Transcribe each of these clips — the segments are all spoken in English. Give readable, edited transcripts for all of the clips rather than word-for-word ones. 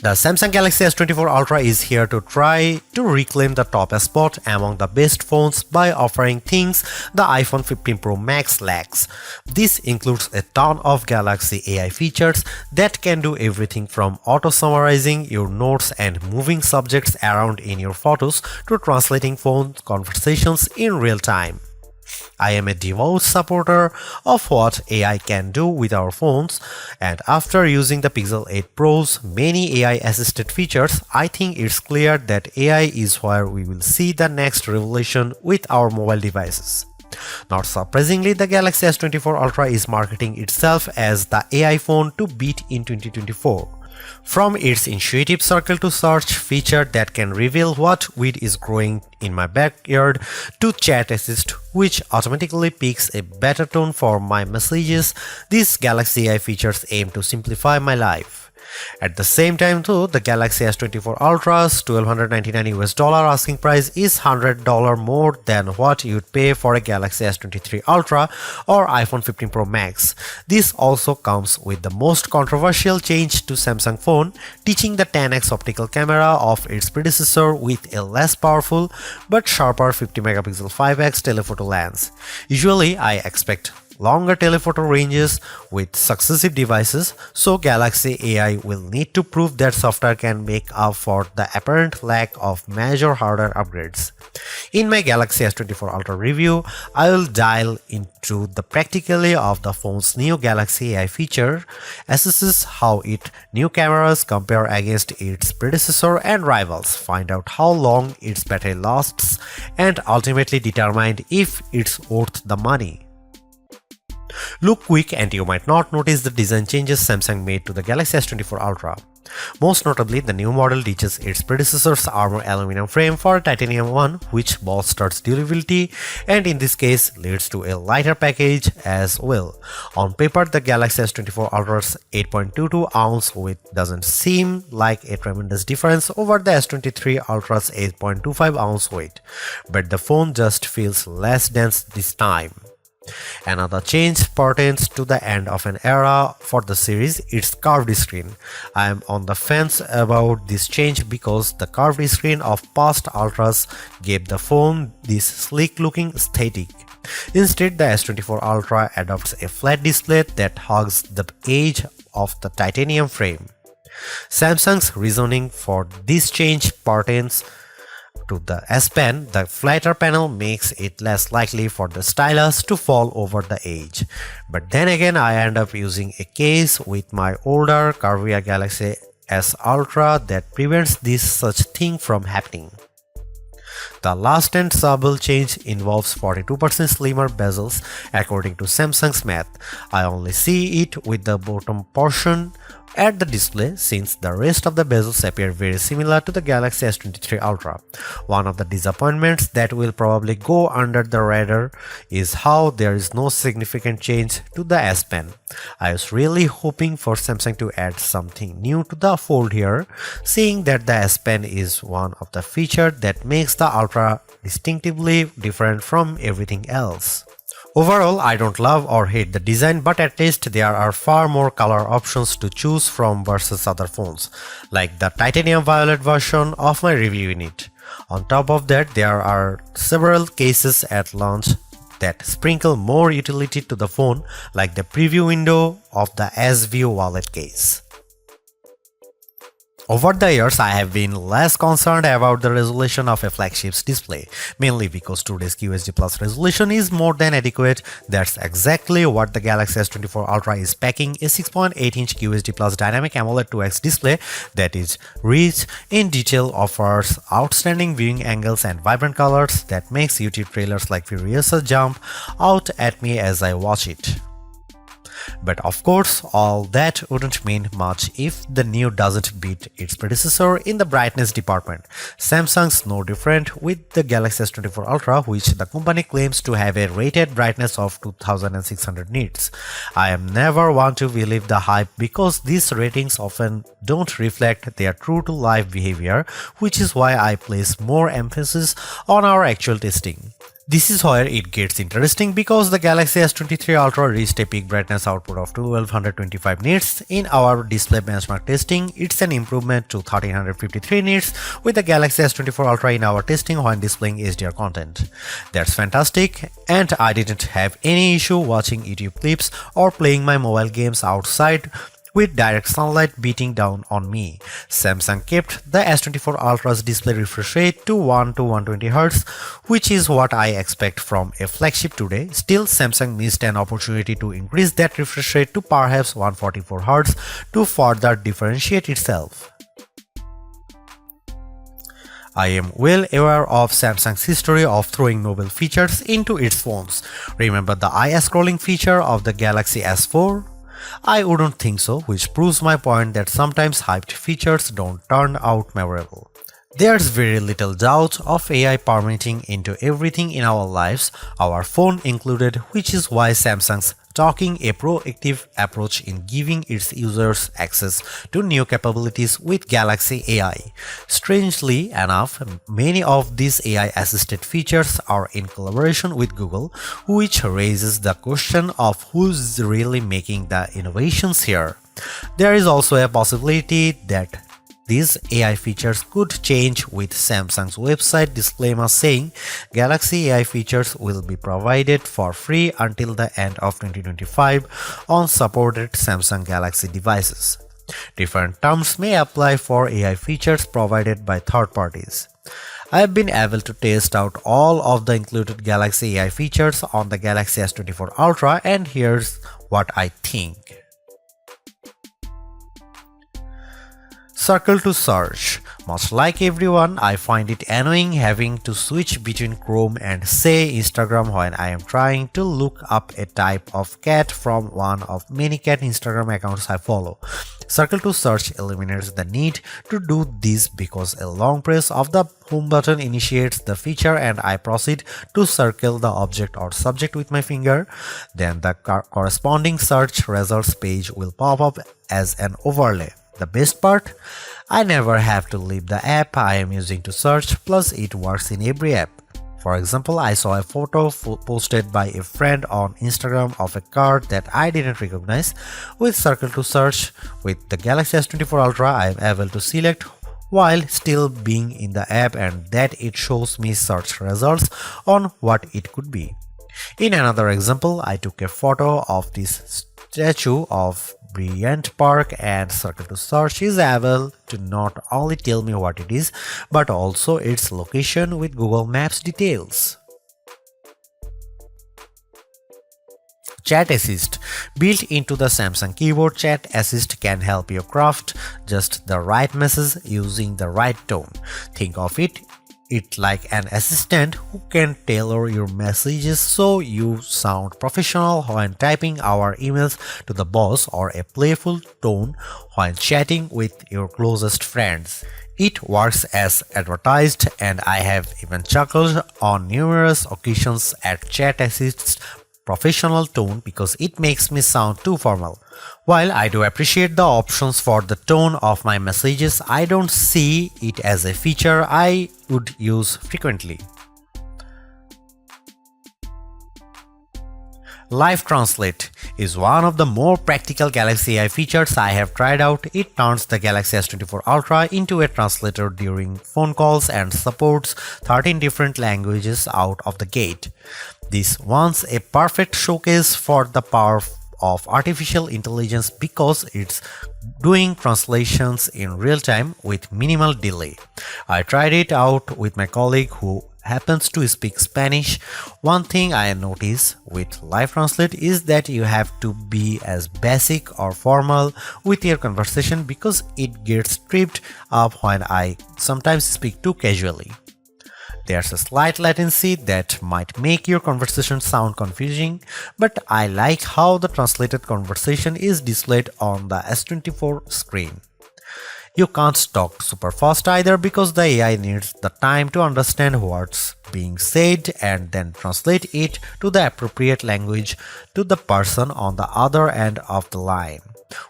The Samsung Galaxy S24 Ultra is here to try to reclaim the top spot among the best phones by offering things the iPhone 15 Pro Max lacks. This includes a ton of Galaxy AI features that can do everything from auto-summarizing your notes and moving subjects around in your photos to translating phone conversations in real time. I am a devout supporter of what AI can do with our phones, and after using the Pixel 8 Pro's many AI-assisted features, I think it's clear that AI is where we will see the next revolution with our mobile devices. Not surprisingly, the Galaxy S24 Ultra is marketing itself as the AI phone to beat in 2024. From its intuitive circle to search feature that can reveal what weed is growing in my backyard to chat assist which automatically picks a better tone for my messages, these Galaxy AI features aim to simplify my life. At the same time though, the Galaxy S24 Ultra's $1,299 asking price is $100 more than what you'd pay for a Galaxy S23 Ultra or iPhone 15 Pro Max. This also comes with the most controversial change to Samsung phone, teaching the 10x optical camera of its predecessor with a less powerful but sharper 50 megapixel 5x telephoto lens. Usually I expect longer telephoto ranges with successive devices, so Galaxy AI will need to prove that software can make up for the apparent lack of major hardware upgrades. In my Galaxy S24 Ultra review, I will dial into the practicality of the phone's new Galaxy AI feature, assesses how its new cameras compare against its predecessor and rivals, find out how long its battery lasts, and ultimately determine if it's worth the money. Look quick and you might not notice the design changes Samsung made to the Galaxy S24 Ultra. Most notably, the new model ditches its predecessor's armor aluminum frame for a titanium one, which bolsters durability and in this case leads to a lighter package as well. On paper, the Galaxy S24 Ultra's 8.22 ounce weight doesn't seem like a tremendous difference over the S23 Ultra's 8.25 ounce weight, but the phone just feels less dense this time. Another change pertains to the end of an era for the series, its curved screen. I am on the fence about this change because the curved screen of past Ultras gave the phone this sleek looking aesthetic. Instead, the S24 Ultra adopts a flat display that hugs the edge of the titanium frame. Samsung's reasoning for this change pertains to the S Pen. The flatter panel makes it less likely for the stylus to fall over the edge. But then again, I end up using a case with my older curvier Galaxy S Ultra that prevents this such thing from happening. The last and subtle change involves 42% slimmer bezels according to Samsung's math. I only see it with the bottom portion at the display since the rest of the bezels appear very similar to the Galaxy S23 Ultra. One of the disappointments that will probably go under the radar is how there is no significant change to the S Pen. I was really hoping for Samsung to add something new to the fold here, seeing that the S Pen is one of the features that makes the Ultra distinctively different from everything else. Overall, I don't love or hate the design, but at least there are far more color options to choose from versus other phones, like the titanium violet version of my review unit. On top of that, there are several cases at launch that sprinkle more utility to the phone, like the preview window of the S View wallet case. Over the years, I have been less concerned about the resolution of a flagship's display, mainly because today's QHD Plus resolution is more than adequate. That's exactly what the Galaxy S24 Ultra is packing, a 6.8-inch QHD Plus dynamic AMOLED 2X display that is rich in detail, offers outstanding viewing angles and vibrant colors that makes YouTube trailers like Furiosa jump out at me as I watch it. But of course, all that wouldn't mean much if the new doesn't beat its predecessor in the brightness department. Samsung's no different with the Galaxy S24 Ultra, which the company claims to have a rated brightness of 2600 nits. I am never one to believe the hype because these ratings often don't reflect their true-to-life behavior, which is why I place more emphasis on our actual testing. This is where it gets interesting because the Galaxy S23 Ultra reached a peak brightness output of 1225 nits. In our display benchmark testing, it's an improvement to 1353 nits with the Galaxy S24 Ultra in our testing when displaying HDR content. That's fantastic, and I didn't have any issue watching YouTube clips or playing my mobile games outside with direct sunlight beating down on me. Samsung kept the S24 Ultra's display refresh rate to 1 to 120 Hz, which is what I expect from a flagship today. Still, Samsung missed an opportunity to increase that refresh rate to perhaps 144 Hz to further differentiate itself. I am well aware of Samsung's history of throwing novel features into its phones. Remember the eye scrolling feature of the Galaxy S4? I wouldn't think so, which proves my point that sometimes hyped features don't turn out memorable. There's very little doubt of AI permeating into everything in our lives, our phone included, which is why Samsung's taking a proactive approach in giving its users access to new capabilities with Galaxy AI. Strangely enough, many of these AI-assisted features are in collaboration with Google, which raises the question of who's really making the innovations here. There is also a possibility that these AI features could change with Samsung's website disclaimer saying Galaxy AI features will be provided for free until the end of 2025 on supported Samsung Galaxy devices. Different terms may apply for AI features provided by third parties. I have been able to test out all of the included Galaxy AI features on the Galaxy S24 Ultra, and here's what I think. Circle to search. Much like everyone, I find it annoying having to switch between Chrome and say Instagram when I am trying to look up a type of cat from one of many cat Instagram accounts I follow. Circle to search eliminates the need to do this because a long press of the home button initiates the feature and I proceed to circle the object or subject with my finger. Then the corresponding search results page will pop up as an overlay. The best part? I never have to leave the app I am using to search, plus it works in every app. For example, I saw a photo posted by a friend on Instagram of a car that I didn't recognize. With Circle to Search, with the Galaxy S24 Ultra, I am able to select while still being in the app and that it shows me search results on what it could be. In another example, I took a photo of this statue of Bryant Park and Circle to Search is able to not only tell me what it is, but also its location with Google Maps details. Chat Assist. Built into the Samsung keyboard, Chat Assist can help you craft just the right message using the right tone. Think of it like an assistant who can tailor your messages so you sound professional when typing our emails to the boss or a playful tone when chatting with your closest friends. It works as advertised, and I have even chuckled on numerous occasions at Chat Assist's professional tone because it makes me sound too formal. While I do appreciate the options for the tone of my messages, I don't see it as a feature I would use frequently. Live Translate is one of the more practical Galaxy AI features I have tried out. It turns the Galaxy S24 Ultra into a translator during phone calls and supports 13 different languages out of the gate. This one's a perfect showcase for the power of artificial intelligence because it's doing translations in real time with minimal delay. I tried it out with my colleague who happens to speak Spanish. One thing I notice with Live Translate is that you have to be as basic or formal with your conversation because it gets tripped up when I sometimes speak too casually. There's a slight latency that might make your conversation sound confusing, but I like how the translated conversation is displayed on the S24 screen. You can't talk super fast either because the AI needs the time to understand what's being said and then translate it to the appropriate language to the person on the other end of the line.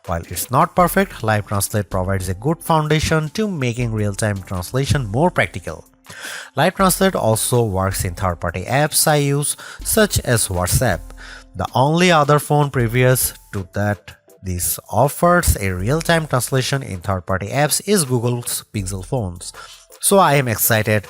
While it's not perfect, Live Translate provides a good foundation to making real-time translation more practical. Live Translate also works in third-party apps I use, such as WhatsApp. The only other phone previous to that this offers a real-time translation in third-party apps is Google's Pixel phones. So I am excited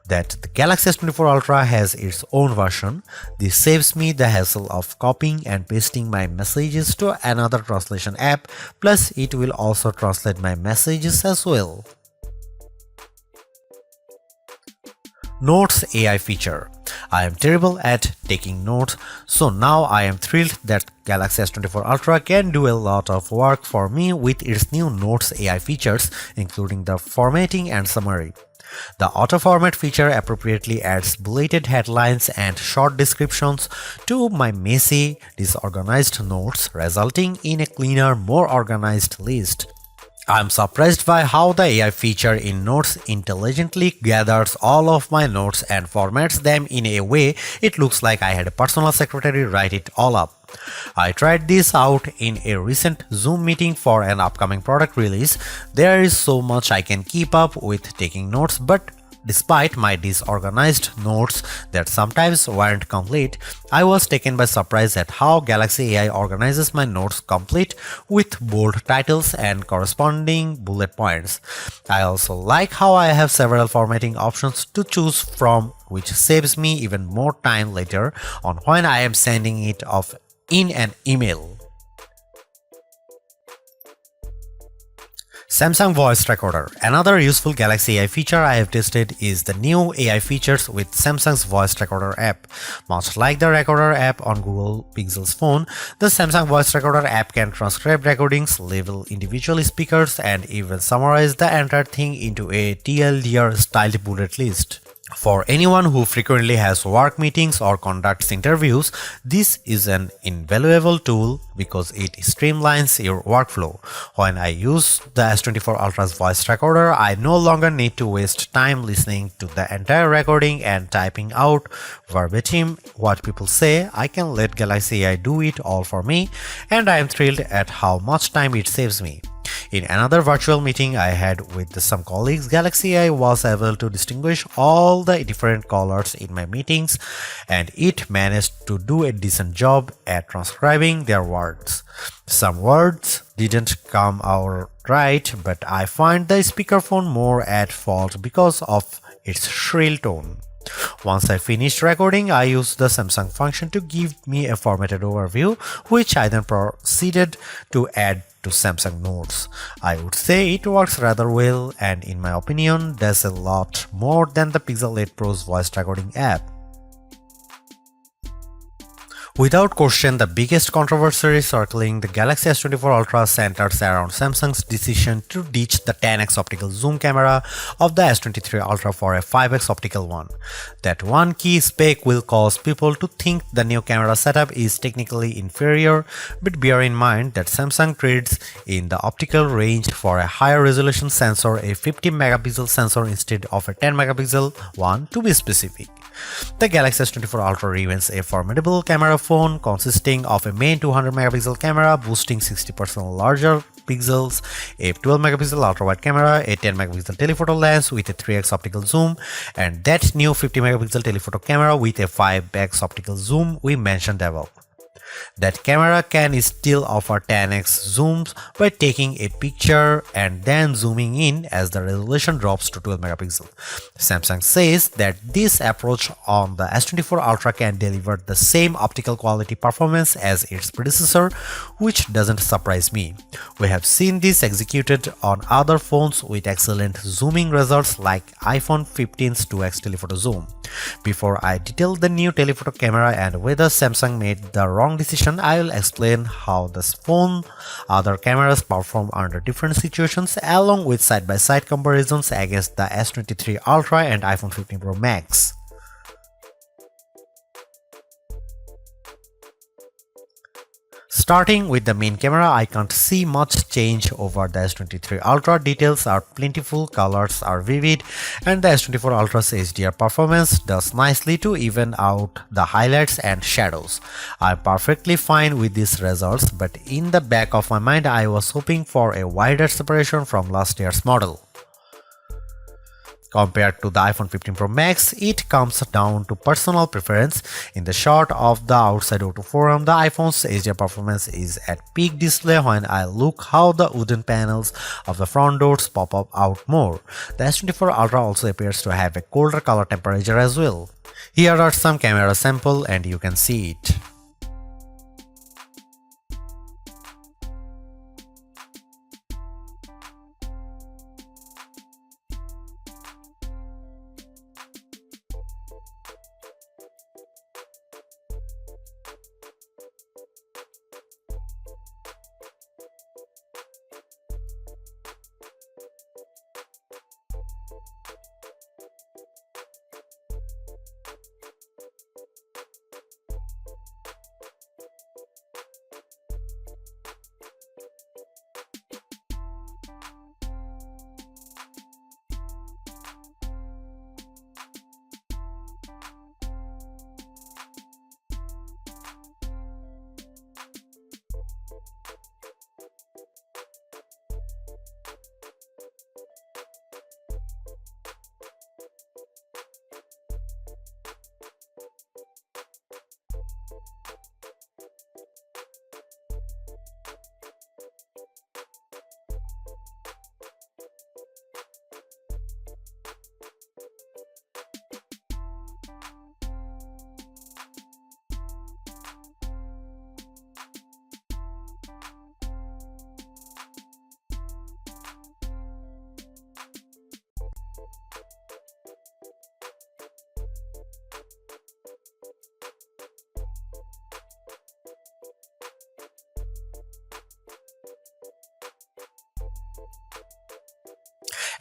that the Galaxy S24 Ultra has its own version. This saves me the hassle of copying and pasting my messages to another translation app, plus it will also translate my messages as well. Notes AI feature. I am terrible at taking notes, so now I am thrilled that Galaxy S24 Ultra can do a lot of work for me with its new Notes AI features, including the formatting and summary. The auto-format feature appropriately adds bulleted headlines and short descriptions to my messy, disorganized notes, resulting in a cleaner, more organized list. I'm surprised by how the AI feature in Notes intelligently gathers all of my notes and formats them in a way it looks like I had a personal secretary write it all up. I tried this out in a recent Zoom meeting for an upcoming product release. There is so much I can keep up with taking notes, but despite my disorganized notes that sometimes weren't complete, I was taken by surprise at how Galaxy AI organizes my notes complete with bold titles and corresponding bullet points. I also like how I have several formatting options to choose from, which saves me even more time later on when I am sending it off in an email. Samsung Voice Recorder. Another useful Galaxy AI feature I have tested is the new AI features with Samsung's Voice Recorder app. Much like the Recorder app on Google Pixel's phone, the Samsung Voice Recorder app can transcribe recordings, label individual speakers, and even summarize the entire thing into a TLDR-styled bullet list. For anyone who frequently has work meetings or conducts interviews, this is an invaluable tool because it streamlines your workflow. When I use the S24 Ultra's voice recorder, I no longer need to waste time listening to the entire recording and typing out verbatim what people say. I can let Galaxy AI do it all for me, and I am thrilled at how much time it saves me. In another virtual meeting I had with some colleagues, Galaxy AI was able to distinguish all the different colors in my meetings, and it managed to do a decent job at transcribing their words. Some words didn't come out right, but I find the speakerphone more at fault because of its shrill tone. Once I finished recording, I used the Samsung function to give me a formatted overview, which I then proceeded to add to Samsung Notes. I would say it works rather well, and in my opinion, does a lot more than the Pixel 8 Pro's voice recording app. Without question, the biggest controversy circling the Galaxy S24 Ultra centers around Samsung's decision to ditch the 10x optical zoom camera of the S23 Ultra for a 5x optical one. That one key spec will cause people to think the new camera setup is technically inferior, but bear in mind that Samsung trades in the optical range for a higher resolution sensor, a 50 megapixel sensor instead of a 10 megapixel one to be specific. The Galaxy S24 Ultra remains a formidable camera phone consisting of a main 200 megapixel camera boasting 60% larger pixels, a 12 megapixel ultra-wide camera, a 10 megapixel telephoto lens with a 3x optical zoom, and that new 50 megapixel telephoto camera with a 5x optical zoom we mentioned above. That camera can still offer 10x zooms by taking a picture and then zooming in as the resolution drops to 12 megapixel. Samsung says that this approach on the S24 Ultra can deliver the same optical quality performance as its predecessor, which doesn't surprise me. We have seen this executed on other phones with excellent zooming results like iPhone 15's 2x telephoto zoom. Before I detail the new telephoto camera and whether Samsung made the wrong decision, I will explain how this phone other cameras perform under different situations along with side-by-side comparisons against the S23 Ultra and iPhone 15 Pro Max. Starting with the main camera, I can't see much change over the S23 Ultra. Details are plentiful, colors are vivid, and the S24 Ultra's HDR performance does nicely to even out the highlights and shadows. I'm perfectly fine with these results, but in the back of my mind I was hoping for a wider separation from last year's model. Compared to the iPhone 15 Pro Max, it comes down to personal preference. In the shot of the outside O2 forum, the iPhone's HDR performance is at peak display. When I look how the wooden panels of the front doors pop up out more. The S24 Ultra also appears to have a colder color temperature as well. Here are some camera samples and you can see it.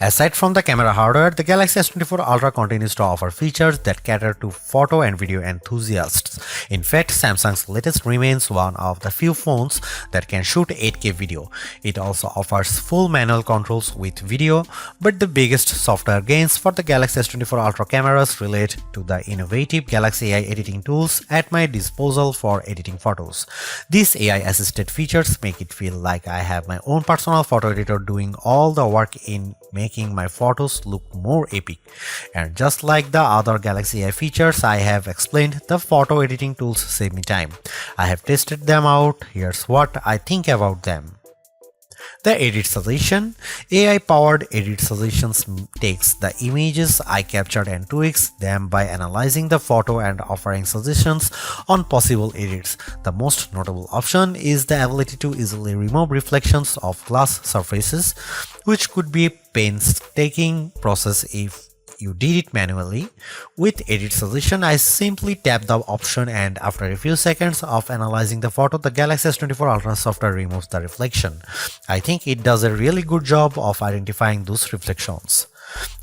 Aside from the camera hardware, the Galaxy S24 Ultra continues to offer features that cater to photo and video enthusiasts. In fact, Samsung's latest remains one of the few phones that can shoot 8K video. It also offers full manual controls with video, but the biggest software gains for the Galaxy S24 Ultra cameras relate to the innovative Galaxy AI editing tools at my disposal for editing photos. These AI-assisted features make it feel like I have my own personal photo editor doing all the work in making my photos look more epic. And just like the other Galaxy AI features I have explained, the photo editing tools save me time. I have tested them out. Here's what I think about them. The Edit Suggestion. AI-powered Edit Suggestions takes the images I captured and tweaks them by analyzing the photo and offering suggestions on possible edits. The most notable option is the ability to easily remove reflections of glass surfaces, which could be a painstaking process if you did it manually. With Edit Suggestion, I simply tap the option and after a few seconds of analyzing the photo, the Galaxy S24 Ultra software removes the reflection. I think it does a really good job of identifying those reflections.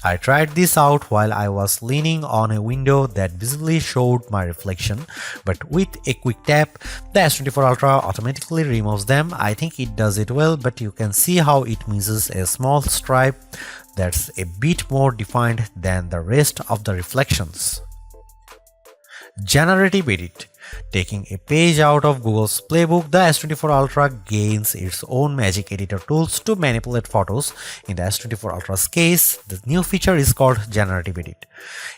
I tried this out while I was leaning on a window that visibly showed my reflection, but with a quick tap, the S24 Ultra automatically removes them. I think it does it well, but you can see how it misses a small stripe that's a bit more defined than the rest of the reflections. Generative Edit. Taking a page out of Google's playbook, the S24 Ultra gains its own magic editor tools to manipulate photos. In the S24 Ultra's case, the new feature is called Generative Edit.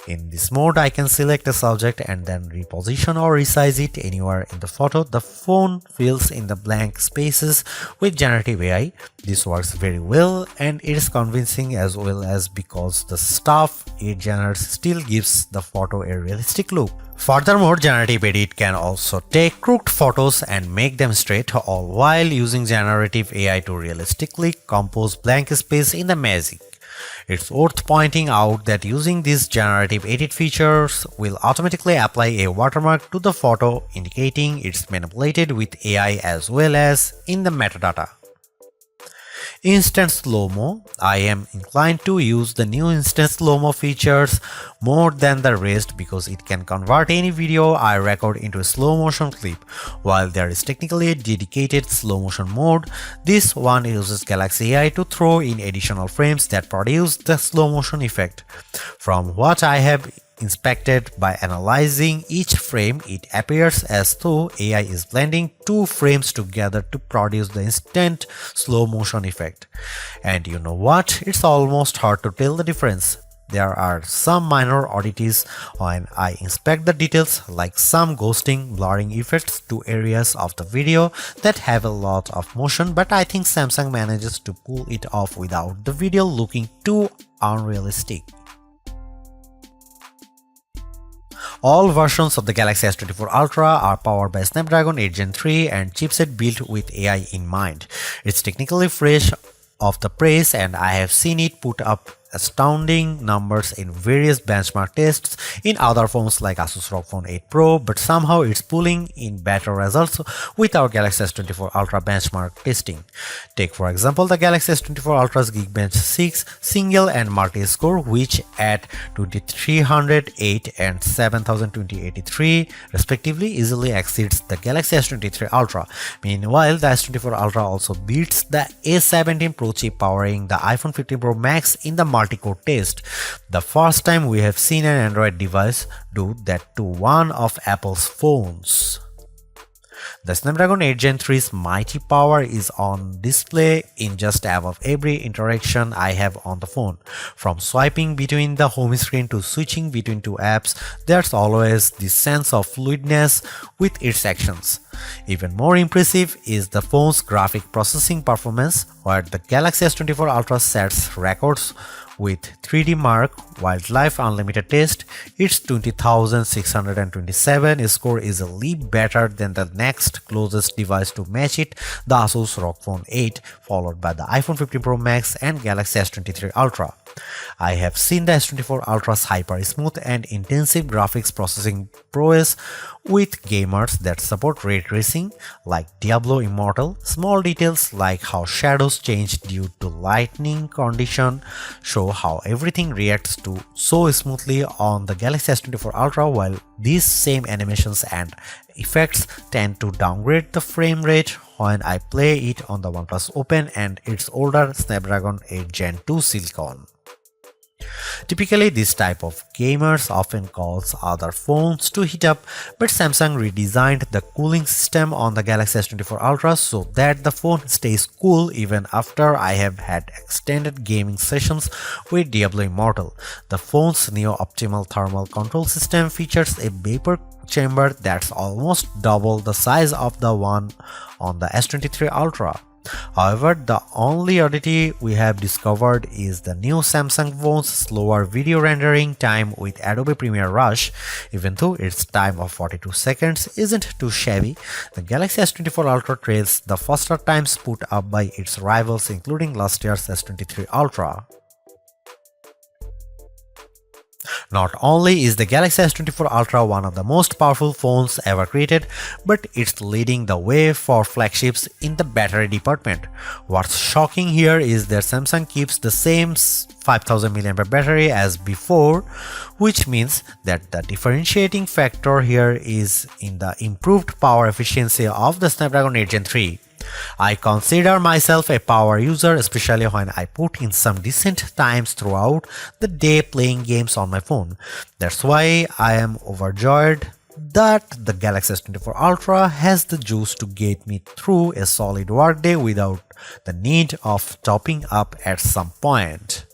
In this mode, I can select a subject and then reposition or resize it anywhere in the photo. The phone fills in the blank spaces with generative AI. This works very well and it is convincing as well as because the stuff it generates still gives the photo a realistic look. Furthermore, Generative Edit can also take crooked photos and make them straight, all while using generative AI to realistically compose blank space in the magic. It's worth pointing out that using these generative edit features will automatically apply a watermark to the photo, indicating it's manipulated with AI as well as in the metadata. Instant Slow-Mo. I am inclined to use the new Instant Slow-Mo features more than the rest because it can convert any video I record into a slow motion clip. While there is technically a dedicated slow motion mode, this one uses Galaxy AI to throw in additional frames that produce the slow motion effect. From what I have inspected by analyzing each frame, it appears as though AI is blending two frames together to produce the instant slow motion effect. And you know what? It's almost hard to tell the difference. there are some minor oddities when I inspect the details, like some ghosting, blurring effects to areas of the video that have a lot of motion, but I think Samsung manages to pull it off without the video looking too unrealistic. All versions of the Galaxy S24 Ultra are powered by Snapdragon 8 Gen 3 and chipset built with AI in mind. It's technically fresh off the press, and I have seen it put up astounding numbers in various benchmark tests in other phones like Asus ROG Phone 8 Pro, but somehow it's pulling in better results with our Galaxy S24 Ultra benchmark testing. Take for example the Galaxy S24 Ultra's Geekbench 6 single and multi-score, which at 2308 and 7283 respectively easily exceeds the Galaxy S23 Ultra. Meanwhile, the S24 Ultra also beats the A17 Pro chip powering the iPhone 15 Pro Max in the multi-core test, the first time we have seen an Android device do that to one of Apple's phones. The Snapdragon 8 Gen 3's mighty power is on display in just about every interaction I have on the phone. From swiping between the home screen to switching between two apps, there's always this sense of fluidness with its actions. Even more impressive is the phone's graphic processing performance, where the Galaxy S24 Ultra sets records with 3D Mark Wildlife Unlimited test. Its 20,627 score is a leap better than the next closest device to match it, the Asus ROG Phone 8, followed by the iPhone 15 Pro Max and Galaxy S23 Ultra. I have seen the S24 Ultra's hyper-smooth and intensive graphics processing prowess with gamers that support ray tracing like Diablo Immortal. Small details like how shadows change due to lighting condition show how everything reacts to so smoothly on the Galaxy S24 Ultra, while these same animations and effects tend to downgrade the frame rate when I play it on the OnePlus Open and its older Snapdragon 8 Gen 2 Silicon. Typically, this type of gamers often calls other phones to heat up, but Samsung redesigned the cooling system on the Galaxy S24 Ultra so that the phone stays cool even after I have had extended gaming sessions with Diablo Immortal. The phone's neo-optimal thermal control system features a vapor chamber that's almost double the size of the one on the S23 Ultra. However, the only oddity we have discovered is the new Samsung phone's slower video rendering time with Adobe Premiere Rush. Even though its time of 42 seconds isn't too shabby, the Galaxy S24 Ultra trails the faster times put up by its rivals, including last year's S23 Ultra. Not only is the Galaxy S24 Ultra one of the most powerful phones ever created, but it's leading the way for flagships in the battery department. What's shocking here is that Samsung keeps the same 5000 mAh battery as before, which means that the differentiating factor here is in the improved power efficiency of the Snapdragon 8 Gen 3. I consider myself a power user, especially when I put in some decent times throughout the day playing games on my phone. That's why I am overjoyed that the Galaxy S24 Ultra has the juice to get me through a solid workday without the need of topping up at some point.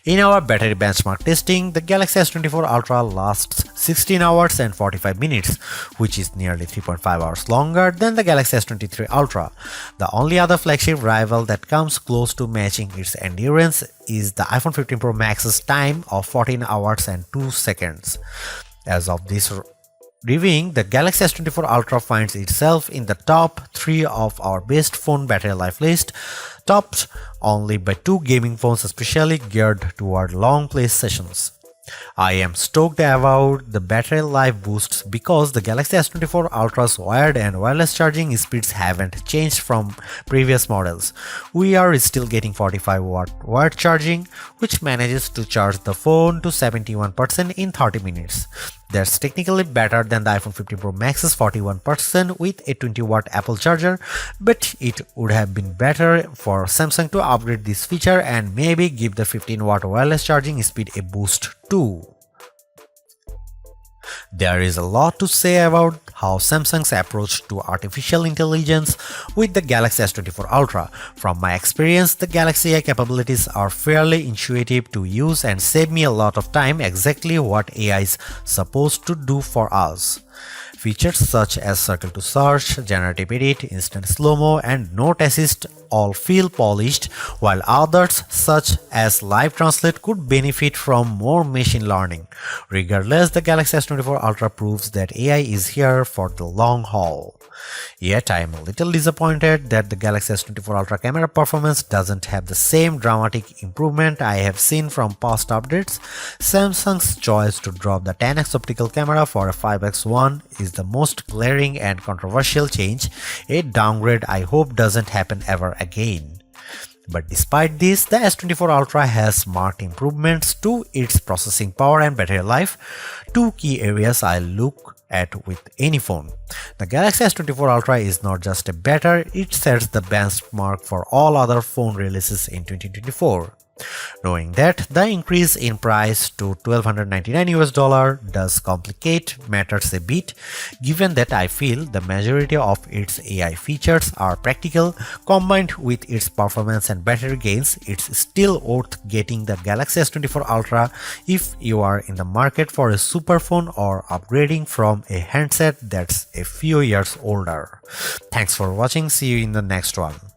In our battery benchmark testing, the Galaxy S24 Ultra lasts 16 hours and 45 minutes, which is nearly 3.5 hours longer than the Galaxy S23 Ultra. The only other flagship rival that comes close to matching its endurance is the iPhone 15 Pro Max's time of 14 hours and 2 seconds. As of this reviewing, the Galaxy S24 Ultra finds itself in the top 3 of our best phone battery life list, topped only by 2 gaming phones especially geared toward long play sessions. I am stoked about the battery life boosts because the Galaxy S24 Ultra's wired and wireless charging speeds haven't changed from previous models. We are still getting 45-watt wired charging, which manages to charge the phone to 71% in 30 minutes. That's technically better than the iPhone 15 Pro Max's 41% with a 20-watt Apple charger, but it would have been better for Samsung to upgrade this feature and maybe give the 15-watt wireless charging speed a boost too. There is a lot to say about how Samsung's approach to artificial intelligence with the Galaxy S24 Ultra. From my experience, the Galaxy AI capabilities are fairly intuitive to use and save me a lot of time exactly what AI is supposed to do for us. Features such as circle to search, generative edit, instant slow-mo, and note assist all feel polished, while others such as live translate could benefit from more machine learning. Regardless, the Galaxy S24 Ultra proves that AI is here for the long haul. Yet I am a little disappointed that the Galaxy S24 Ultra camera performance doesn't have the same dramatic improvement I have seen from past updates. Samsung's choice to drop the 10x optical camera for a 5x one is the most glaring and controversial change, a downgrade I hope doesn't happen ever again. But despite this, the S24 Ultra has marked improvements to its processing power and battery life, two key areas I look at with any phone. The Galaxy S24 Ultra is not just a better, it sets the benchmark for all other phone releases in 2024. Knowing that the increase in price to $1,299 does complicate matters a bit, given that I feel the majority of its AI features are practical, combined with its performance and battery gains, it's still worth getting the Galaxy S24 Ultra if you are in the market for a super phone or upgrading from a handset that's a few years older. Thanks for watching, see you in the next one.